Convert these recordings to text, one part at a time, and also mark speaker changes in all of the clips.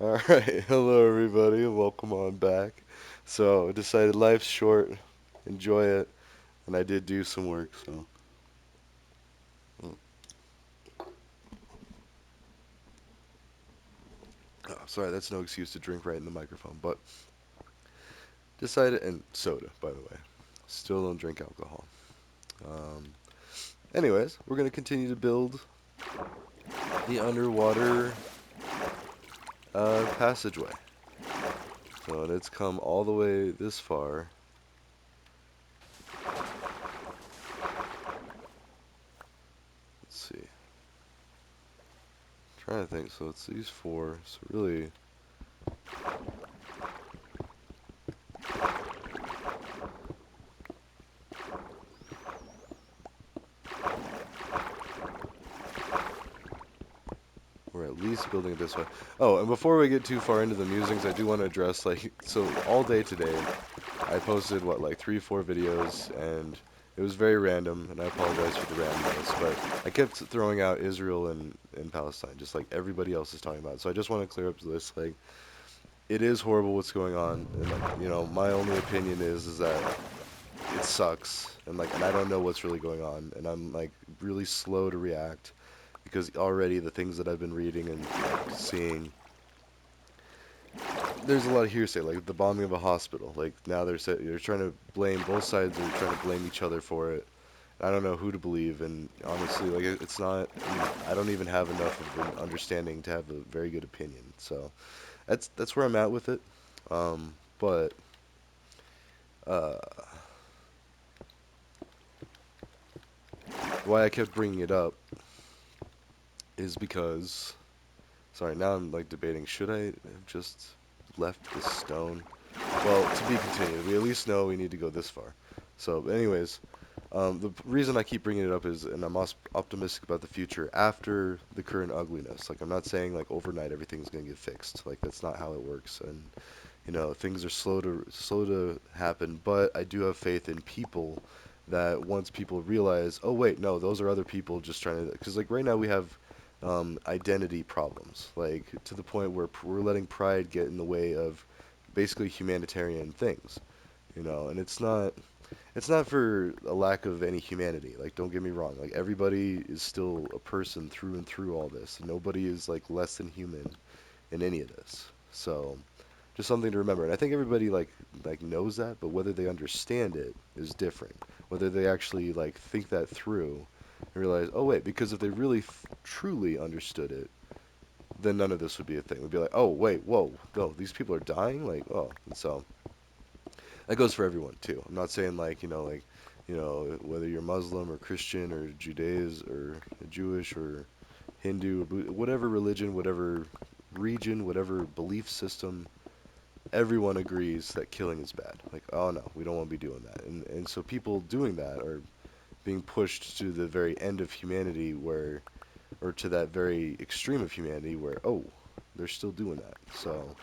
Speaker 1: Alright, hello everybody, and welcome on back. So, I decided life's short, enjoy it, and I did do some work, so. Oh, sorry, that's no excuse to drink right in the microphone, but decided, and soda, by the way. Still don't drink alcohol. Um, anyways, we're going to continue to build the underwater passageway. So, and it's come all the way this far. Let's see. Trying to think, so it's these four, so really. We're at least building it this way. Oh, and before we get too far into the musings, I do want to address, like, so all day today, I posted, what, like 3, 4 videos, and it was very random, and I apologize for the randomness, but I kept throwing out Israel and Palestine, just like everybody else is talking about. So I just want to clear up this, like, it is horrible what's going on, and, my only opinion is that it sucks, and I don't know what's really going on, and I'm, like, really slow to react because already the things that I've been reading and seeing, there's a lot of hearsay, like the bombing of a hospital. Like now they're trying to blame both sides. They're trying to blame each other for it. I don't know who to believe, and honestly, like it's not. I don't even have enough of an understanding to have a very good opinion. So that's where I'm at with it. But uh, why I kept bringing it up is because, sorry, now I'm like debating, should I have just left the stone? Well, to be continued. We at least know we need to go this far. So, anyways, the reason I keep bringing it up is, and I'm optimistic about the future after the current ugliness. Like, I'm not saying like overnight everything's gonna get fixed. Like, that's not how it works. And things are slow to happen. But I do have faith in people that once people realize, oh wait, no, those are other people just trying to. Because like right now we have identity problems, like to the point where we're letting pride get in the way of basically humanitarian things, and it's not for a lack of any humanity. Like, don't get me wrong. Like, everybody is still a person through and through all this. Nobody is like less than human in any of this. So, just something to remember. And I think everybody like knows that, but whether they understand it is different. Whether they actually like think that through and realize, oh wait, because if they really truly understood it, then none of this would be a thing. We'd be like, oh wait, whoa, no, these people are dying. Like, oh, and so that goes for everyone too. I'm not saying whether you're Muslim or Christian or Judaism or Jewish or Hindu or whatever religion, whatever region, whatever belief system, everyone agrees that killing is bad. Like, oh no, we don't want to be doing that. And so people doing that are being pushed to the very end of humanity or to that very extreme of humanity where, oh, they're still doing that. So,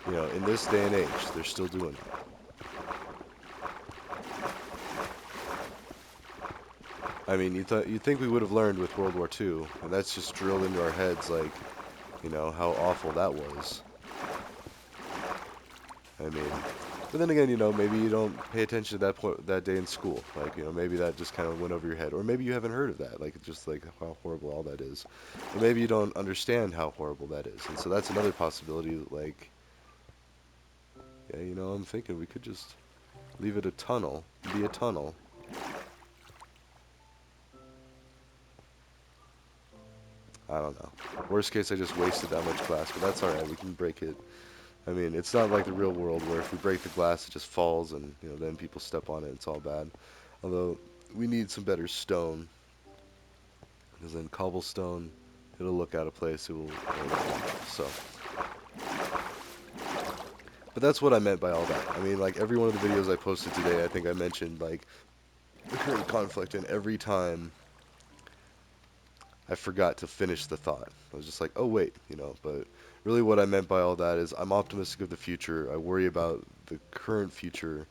Speaker 1: in this day and age, they're still doing that. I mean, you think we would have learned with World War II, and that's just drilled into our heads, like, how awful that was. I mean, but then again, maybe you don't pay attention to that point that day in school. Like, maybe that just kind of went over your head, or maybe you haven't heard of that, like just like how horrible all that is, or maybe you don't understand how horrible that is, and so that's another possibility. That, like, yeah, I'm thinking we could just leave it a tunnel, be a tunnel. I don't know. Worst case, I just wasted that much glass, but that's all right. We can break it. I mean, it's not like the real world where if we break the glass, it just falls and, then people step on it. It's all bad. Although, we need some better stone. Because then cobblestone, it'll look out of place. It will look off. So, but that's what I meant by all that. I mean, like, every one of the videos I posted today, I think I mentioned, like, the current conflict, and every time I forgot to finish the thought. I was just like, oh, wait, but really what I meant by all that is I'm optimistic of the future. I worry about the current future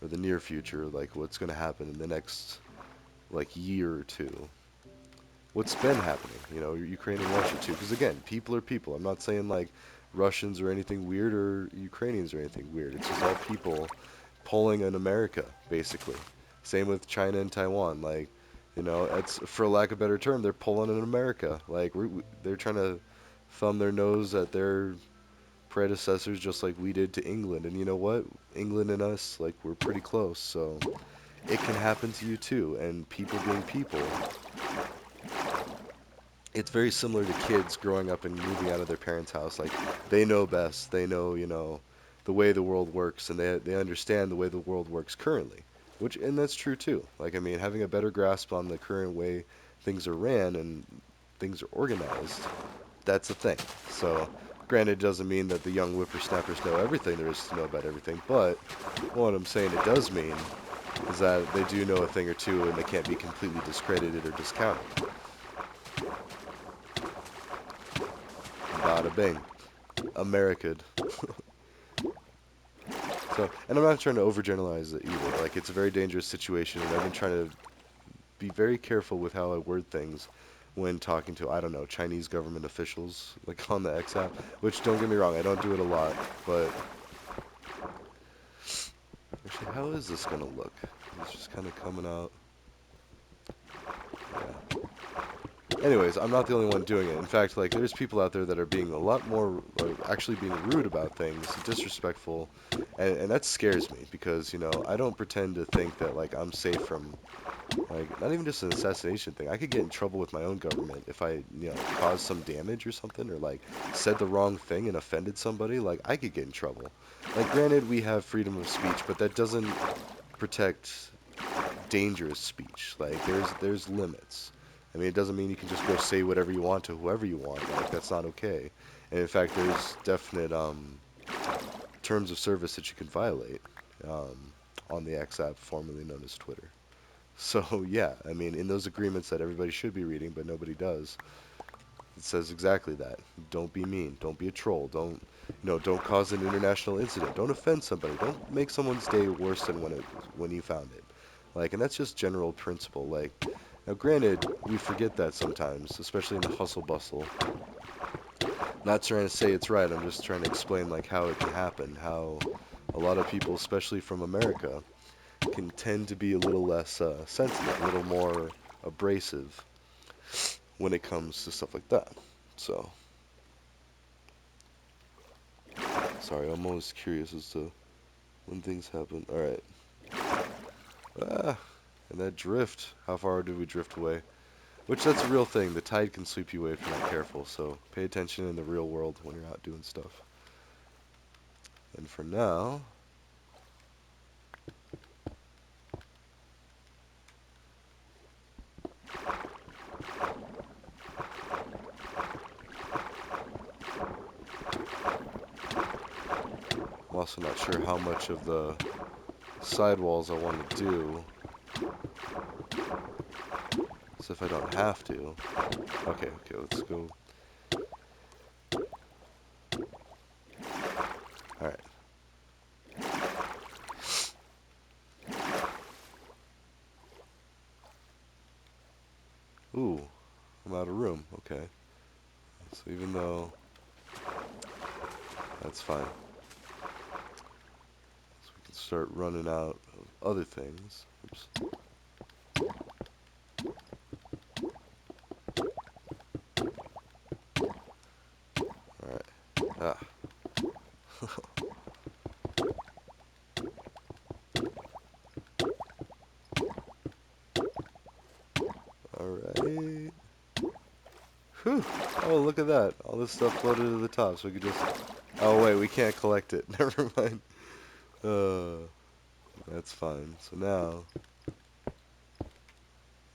Speaker 1: or the near future, like what's going to happen in the next like year or two. What's been happening, Ukraine and Russia too. Because again, people are people. I'm not saying like Russians or anything weird or Ukrainians or anything weird. It's just all people pulling in America, basically. Same with China and Taiwan. Like, it's for lack of a better term, they're pulling in America. Like, they're trying to thumb their nose at their predecessors just like we did to England. And you know what? England and us, like, we're pretty close. So it can happen to you too. And people being people, it's very similar to kids growing up and moving out of their parents' house. Like, they know best. They know, the way the world works, and they understand the way the world works currently. And that's true too. Like, I mean, having a better grasp on the current way things are ran and things are organized, that's a thing. So, granted, it doesn't mean that the young whippersnappers know everything there is to know about everything, but what I'm saying it does mean is that they do know a thing or two and they can't be completely discredited or discounted. Bada bing. America. So, and I'm not trying to overgeneralize it either. Like, it's a very dangerous situation, and I've been trying to be very careful with how I word things when talking to, I don't know, Chinese government officials, like on the X app. Which, don't get me wrong, I don't do it a lot, but actually, how is this gonna look? It's just kind of coming out. Yeah. Anyways, I'm not the only one doing it. In fact, like, there's people out there that are being a lot more, actually being rude about things, disrespectful, and that scares me because, I don't pretend to think that, like, I'm safe from, like, not even just an assassination thing. I could get in trouble with my own government if I, caused some damage or something, or, like, said the wrong thing and offended somebody. Like, I could get in trouble. Like, granted, we have freedom of speech, but that doesn't protect dangerous speech. Like, there's limits. I mean, it doesn't mean you can just go say whatever you want to whoever you want. Like, that's not okay. And in fact, there's definite terms of service that you can violate on the X app, formerly known as Twitter. So yeah, I mean, in those agreements that everybody should be reading, but nobody does, it says exactly that. Don't be mean. Don't be a troll. Don't cause an international incident. Don't offend somebody. Don't make someone's day worse than when you found it. Like, and that's just general principle. Like, now granted, we forget that sometimes, especially in the hustle bustle. Not trying to say it's right. I'm just trying to explain like how it can happen. How a lot of people, especially from America, can tend to be a little less sensitive, a little more abrasive when it comes to stuff like that. So, sorry, I'm always curious as to when things happen. All right. Ah, and that drift. How far did we drift away? Which, that's a real thing. The tide can sweep you away if you're not careful. So pay attention in the real world when you're out doing stuff. And for now, I'm also not sure how much of the sidewalls I want to do. So if I don't have to. Okay, let's go. Alright. Ooh, I'm out of room. Okay. So even though that's fine. So we can start running out of other things. Oops. Alright. Ah. Alright. Whew. Oh, look at that. All this stuff floated to the top, so we could just... Oh, wait, we can't collect it. Never mind. That's fine. So now...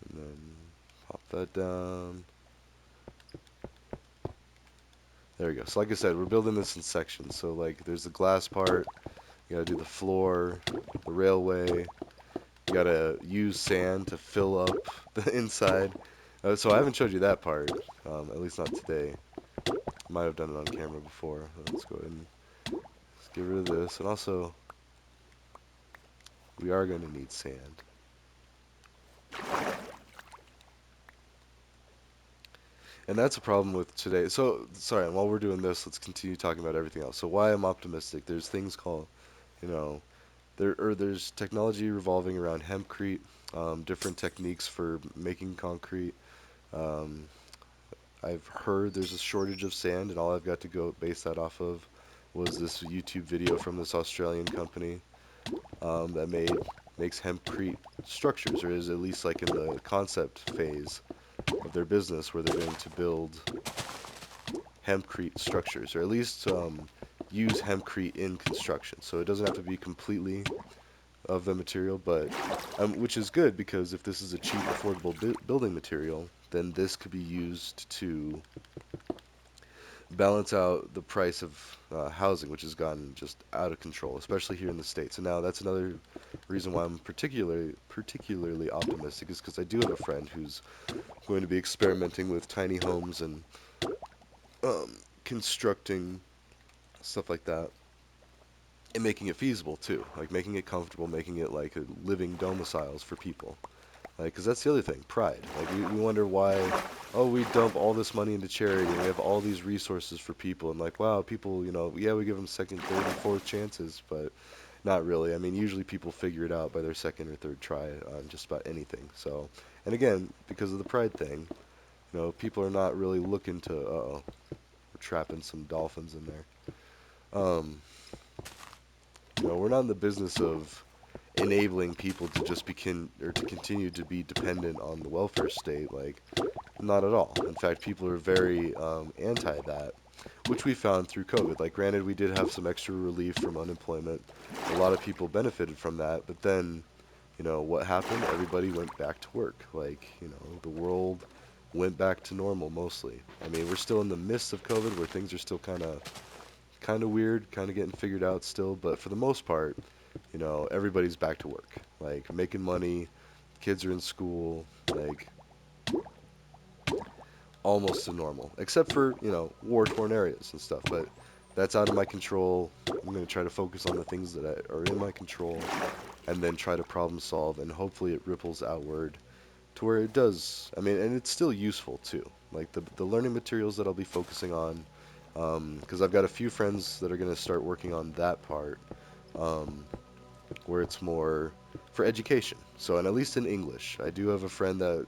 Speaker 1: And then pop that down. There we go. So like I said, we're building this in sections. So like there's the glass part, you gotta do the floor, the railway, you gotta use sand to fill up the inside. So I haven't showed you that part, at least not today. Might have done it on camera before. Let's go ahead and just get rid of this. And also, we are going to need sand. And that's a problem with today. So, sorry, and while we're doing this, let's continue talking about everything else. So, why I'm optimistic? There's things called, you know, there's technology revolving around hempcrete, different techniques for making concrete. Um, I've heard there's a shortage of sand, and all I've got to go base that off of was this YouTube video from this Australian company that makes hempcrete structures, or is at least like in the concept phase of their business, where they're going to build hempcrete structures, or at least use hempcrete in construction. So it doesn't have to be completely of the material, but which is good because if this is a cheap, affordable building material, then this could be used to balance out the price of housing, which has gotten just out of control, especially here in the States. And now that's another reason why I'm particularly optimistic, is because I do have a friend who's going to be experimenting with tiny homes and um, constructing stuff like that, and making it feasible too, like making it comfortable, making it like a living domiciles for people. Like, because that's the other thing, pride. Like, we wonder why, oh, we dump all this money into charity and we have all these resources for people. And, like, wow, people, yeah, we give them second, third, and fourth chances, but not really. I mean, usually people figure it out by their second or third try on just about anything. So, and again, because of the pride thing, people are not really looking to, uh-oh, we're trapping some dolphins in there. Um, we're not in the business of enabling people to just begin or to continue to be dependent on the welfare state. Like, not at all. In fact, people are very anti that, which we found through COVID. Like, granted, we did have some extra relief from unemployment. A lot of people benefited from that, but then, what happened? Everybody went back to work. Like, the world went back to normal mostly. I mean, we're still in the midst of COVID where things are still kind of weird, kind of getting figured out still, but for the most part, everybody's back to work, like making money, kids are in school, like almost to normal, except for, war-torn areas and stuff, but that's out of my control. I'm going to try to focus on the things that are in my control and then try to problem solve, and hopefully it ripples outward to where it does. I mean, and it's still useful too. Like the learning materials that I'll be focusing on, because I've got a few friends that are going to start working on that part, um, where it's more for education. So, and at least in English, I do have a friend that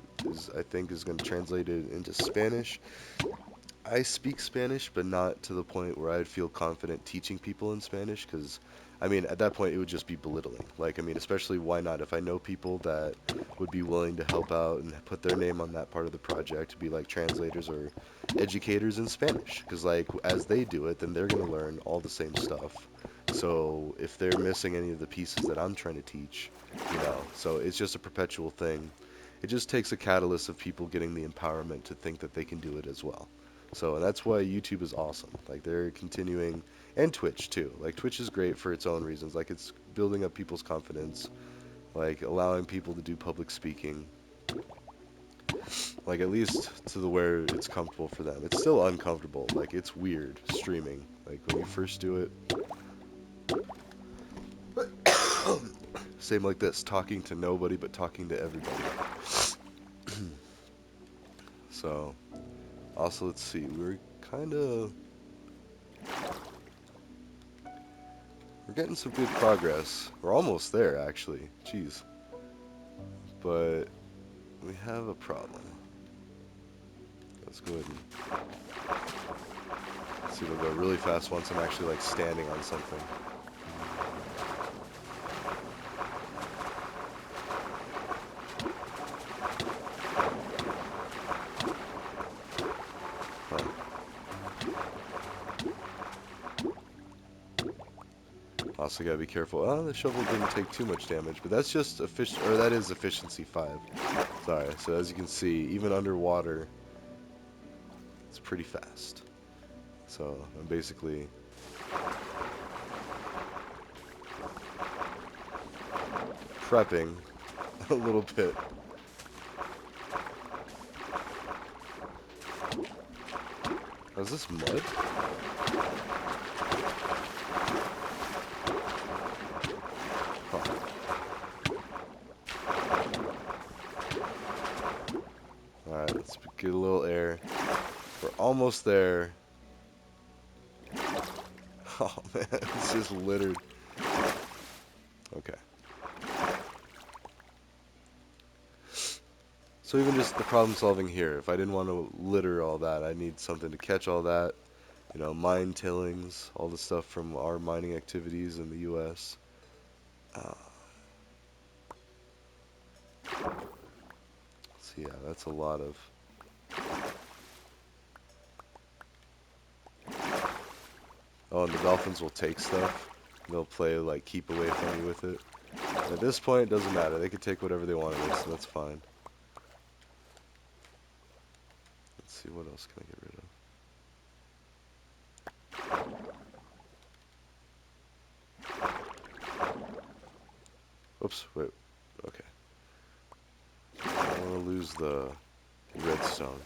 Speaker 1: I think is going to translate it into Spanish. I speak Spanish, but not to the point where I'd feel confident teaching people in Spanish, because, I mean, at that point, it would just be belittling. Like, I mean, especially why not? If I know people that would be willing to help out and put their name on that part of the project to be like translators or educators in Spanish, because, like, as they do it, then they're going to learn all the same stuff. So, if they're missing any of the pieces that I'm trying to teach, so it's just a perpetual thing. It just takes a catalyst of people getting the empowerment to think that they can do it as well. So that's why YouTube is awesome. Like, they're continuing, and Twitch too. Like, Twitch is great for its own reasons. Like, it's building up people's confidence, like allowing people to do public speaking. Like, at least to the where it's comfortable for them. It's still uncomfortable. Like, it's weird streaming. Like, when you first do it, same like this, talking to nobody but talking to everybody. So, also, let's see, we're getting some good progress. We're almost there, actually. Jeez. But we have a problem. Let's go ahead and see if we'll go really fast once I'm actually like standing on something. Huh. Also gotta be careful. Oh, the shovel didn't take too much damage, but that's just that is efficiency 5. Sorry. So as you can see, even underwater, it's pretty fast. So I'm basically prepping a little bit. Oh, is this mud? Huh. Alright, let's get a little air. almost there. Oh man, it's just littered. Okay. So even just the problem solving here, if I didn't want to litter all that, I need something to catch all that. You know, mine tillings, all the stuff from our mining activities in the U.S. Uh, so yeah, that's a lot of. Oh, and the dolphins will take stuff. They'll play like keep away from you with it. At this point, it doesn't matter. They can take whatever they want of this, so that's fine. Let's see, what else can I get rid of? Oops, wait. Okay. I don't want to lose the redstone.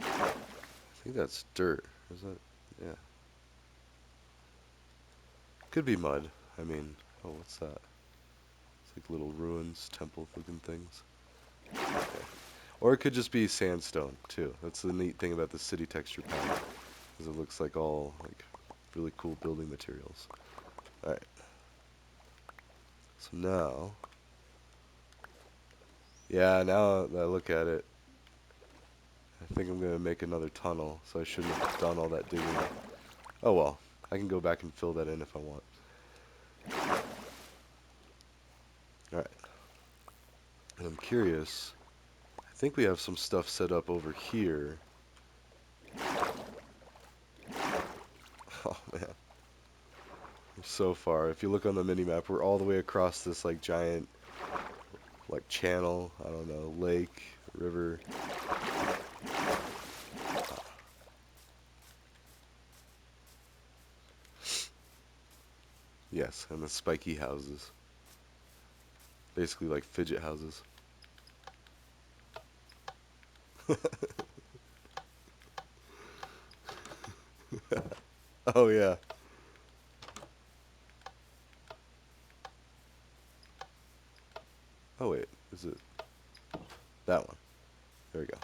Speaker 1: I think that's dirt. Is that? Yeah. Could be mud. I mean, oh, what's that? It's like little ruins, temple-looking things. Okay. Or it could just be sandstone, too. That's the neat thing about the city texture pack, is it looks like all, like, really cool building materials. Alright. So now, yeah, now that I look at it, I think I'm gonna make another tunnel, so I shouldn't have done all that digging. Oh well, I can go back and fill that in if I want. Alright, and I'm curious, I think we have some stuff set up over here. Oh man, so far. If you look on the mini-map, we're all the way across this like giant, like channel, I don't know, lake, river. Yes, and the spiky houses. Basically like fidget houses. Oh yeah. Oh wait, is it that one? There we go.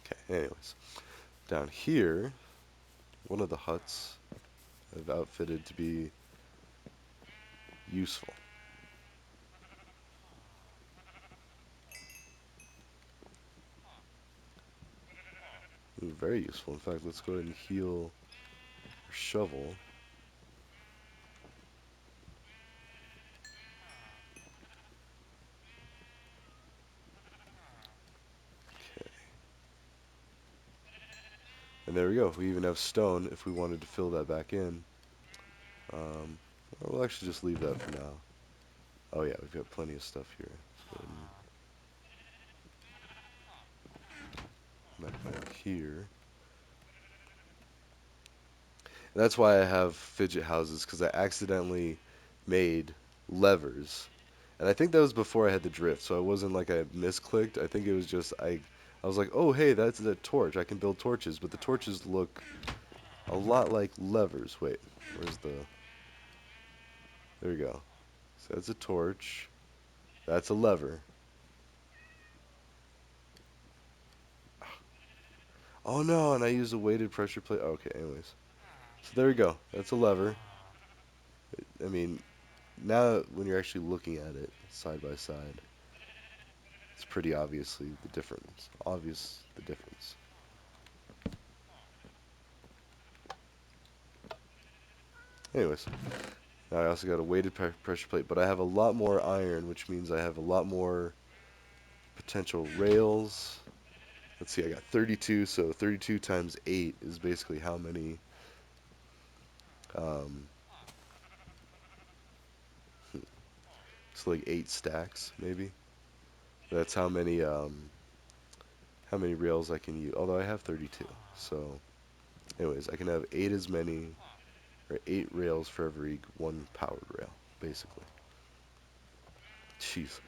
Speaker 1: Okay, anyways. Down here, one of the huts I've outfitted to be useful. Ooh, very useful. In fact, let's go ahead and heal our shovel. Okay. And there we go. We even have stone if we wanted to fill that back in. Um, we'll actually just leave that for now. Oh yeah, we've got plenty of stuff here. So, back down here. And that's why I have fidget houses, because I accidentally made levers. And I think that was before I had the drift, so it wasn't like I misclicked. I think it was just I was like, oh hey, that's a torch. I can build torches, but the torches look a lot like levers. Wait, where's the... There we go. So that's a torch. That's a lever. Oh no, and I used a weighted pressure plate. Okay, anyways. So there we go. That's a lever. I mean, now when you're actually looking at it side by side, it's pretty obviously the difference. Obvious the difference. Anyways, now I also got a weighted pressure plate, but I have a lot more iron, which means I have a lot more potential rails. Let's see, I got 32, so 32 times 8 is basically how many, um, it's like 8 stacks, maybe. That's how many rails I can use, although I have 32. So, anyways, I can have 8 as many, or 8 rails for every 1 powered rail, basically. Jeez.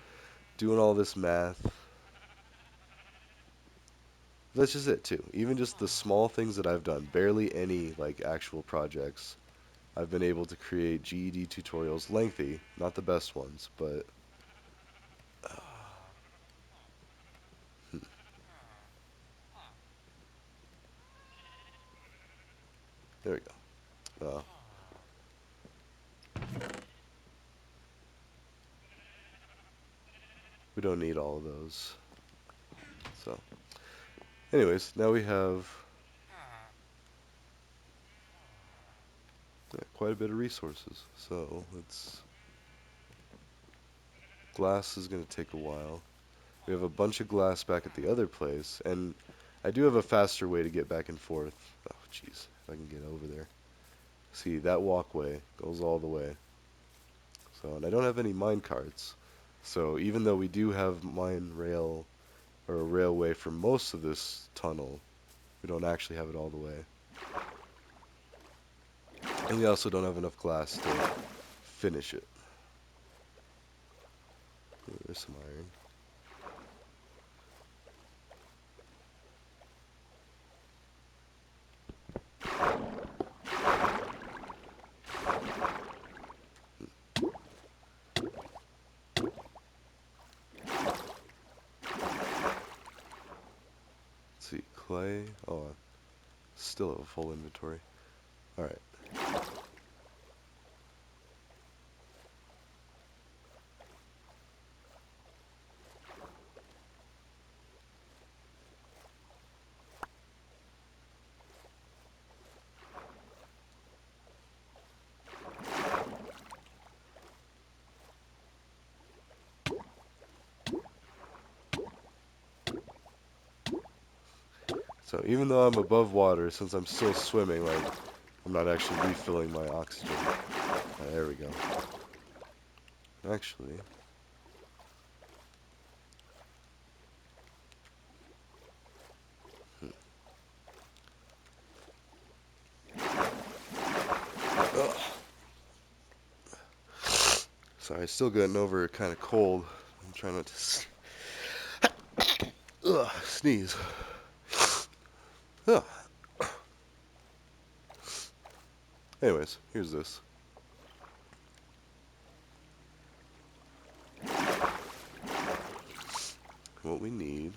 Speaker 1: Doing all this math. That's just it, too. Even just the small things that I've done, barely any, like, actual projects, I've been able to create GED tutorials, lengthy, not the best ones, but there we go. We don't need all of those. So, anyways, now we have quite a bit of resources. So, glass is going to take a while. We have a bunch of glass back at the other place, and I do have a faster way to get back and forth. Oh, jeez, if I can get over there. See, that walkway goes all the way. So, and I don't have any mine carts. So, even though we do have mine rail or a railway for most of this tunnel, we don't actually have it all the way. And we also don't have enough glass to finish it. Ooh, there's some iron. Let's see, clay. Oh, still have a full inventory. Alright. So even though I'm above water, since I'm still swimming, like, I'm not actually refilling my oxygen. There we go. Actually, ugh. Sorry, still getting over it, kind of cold. I'm trying not to sneeze. Ugh. Anyways, here's this. What we need.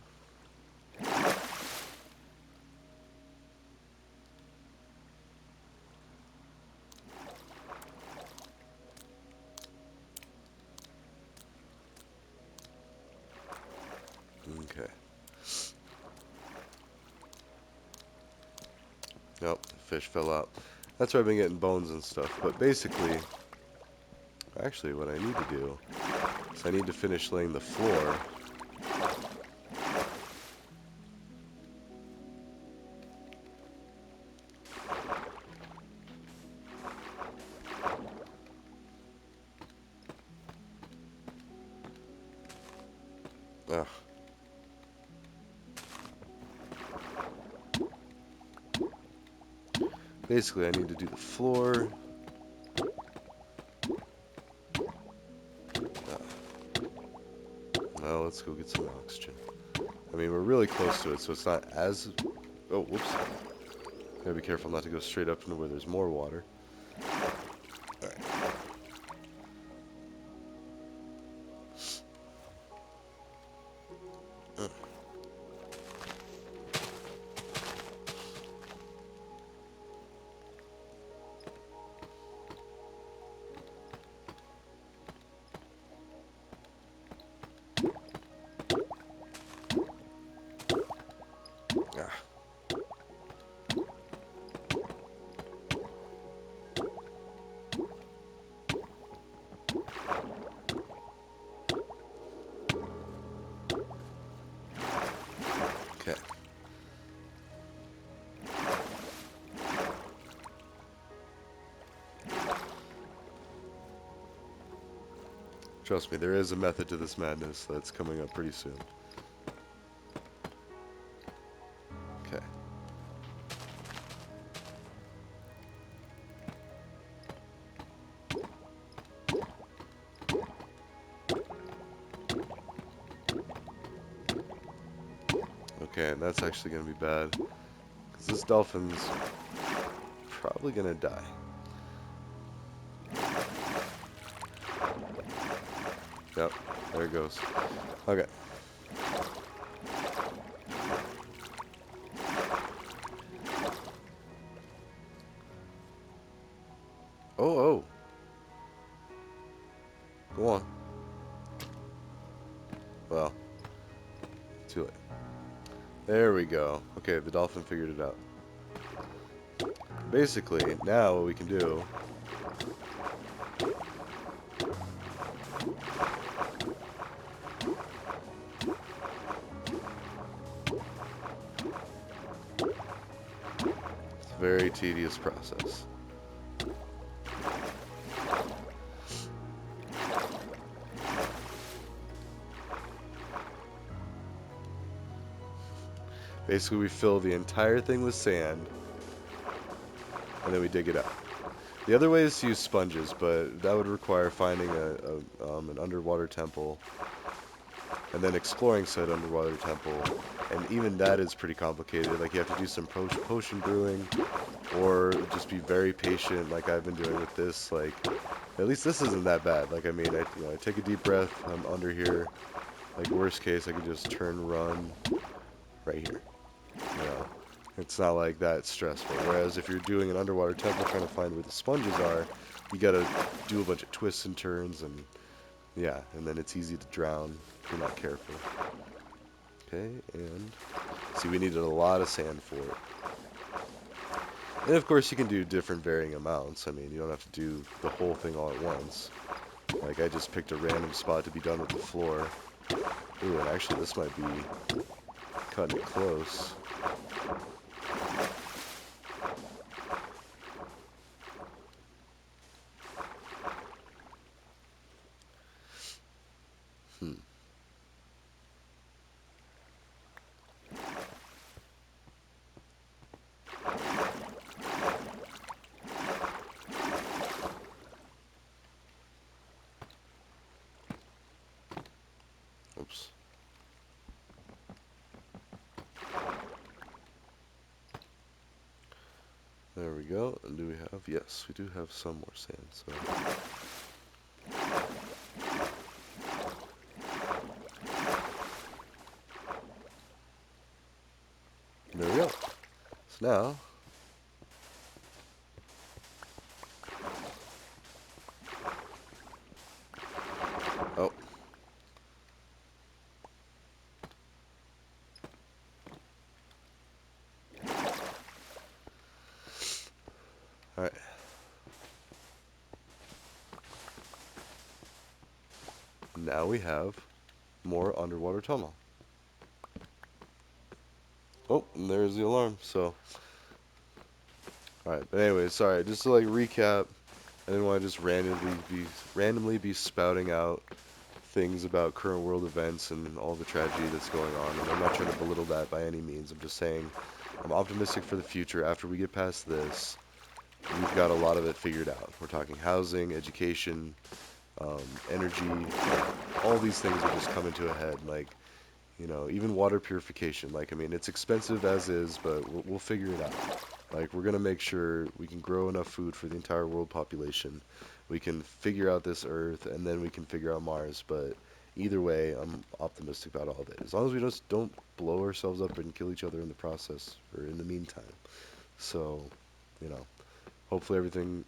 Speaker 1: Okay. Nope, the fish fell out. That's why I've been getting bones and stuff. But basically, actually what I need to do is I need to finish laying the floor. Ugh. Basically, I need to do the floor. Well, let's go get some oxygen. I mean, we're really close to it, so it's not as... Oh, whoops. Gotta be careful not to go straight up into where there's more water. Alright. Ah. Okay. Trust me, there is a method to this madness that's coming up pretty soon. Okay. Okay, and that's actually gonna be bad. Because this dolphin's probably gonna die. Yep, there it goes. Okay. Oh, oh. Go on. Well, too late. There we go. Okay, the dolphin figured it out. Basically, now what we can do is a very tedious process. Basically, we fill the entire thing with sand, and then we dig it out. The other way is to use sponges, but that would require finding an underwater temple and then exploring said underwater temple. And even that is pretty complicated. Like, you have to do some potion brewing, or just be very patient, like I've been doing with this. Like, at least this isn't that bad. Like, I mean, I take a deep breath. I'm under here. Like, worst case, I could just turn, run right here. You know, it's not like that stressful. Whereas if you're doing an underwater temple trying to find where the sponges are, you gotta do a bunch of twists and turns, and yeah, and then it's easy to drown if you're not careful. Okay, and see, we needed a lot of sand for it. And of course, you can do different varying amounts. I mean, you don't have to do the whole thing all at once. Like, I just picked a random spot to be done with the floor. Ooh, and actually, this might be cutting it close. Hmm. Oops. There we go. And do we have? Yes, we do have some more sand. So there we go. So now, oh, all right. Now we have more underwater tunnel. Oh, and there's the alarm. So, all right. But anyway, sorry. Just to like recap, I didn't want to just randomly be spouting out things about current world events and all the tragedy that's going on. And I'm not trying to belittle that by any means. I'm just saying I'm optimistic for the future. After we get past this, we've got a lot of it figured out. We're talking housing, education, energy. Like, all these things are just coming to a head. Like, even water purification. Like, I mean, it's expensive as is, but we'll figure it out. Like, we're going to make sure we can grow enough food for the entire world population. We can figure out this Earth, and then we can figure out Mars. But either way, I'm optimistic about all of it. As long as we just don't blow ourselves up and kill each other in the process, or in the meantime. So, you know, hopefully everything,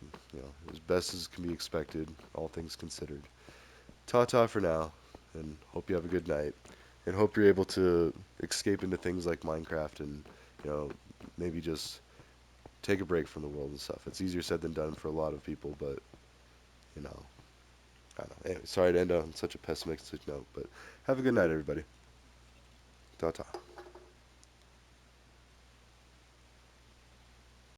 Speaker 1: as best as can be expected, all things considered. Ta-ta for now, and hope you have a good night. And hope you're able to escape into things like Minecraft and, maybe just take a break from the world and stuff. It's easier said than done for a lot of people, but, you know, I don't know. Anyway, sorry to end on such a pessimistic note, but have a good night, everybody. Ta-ta.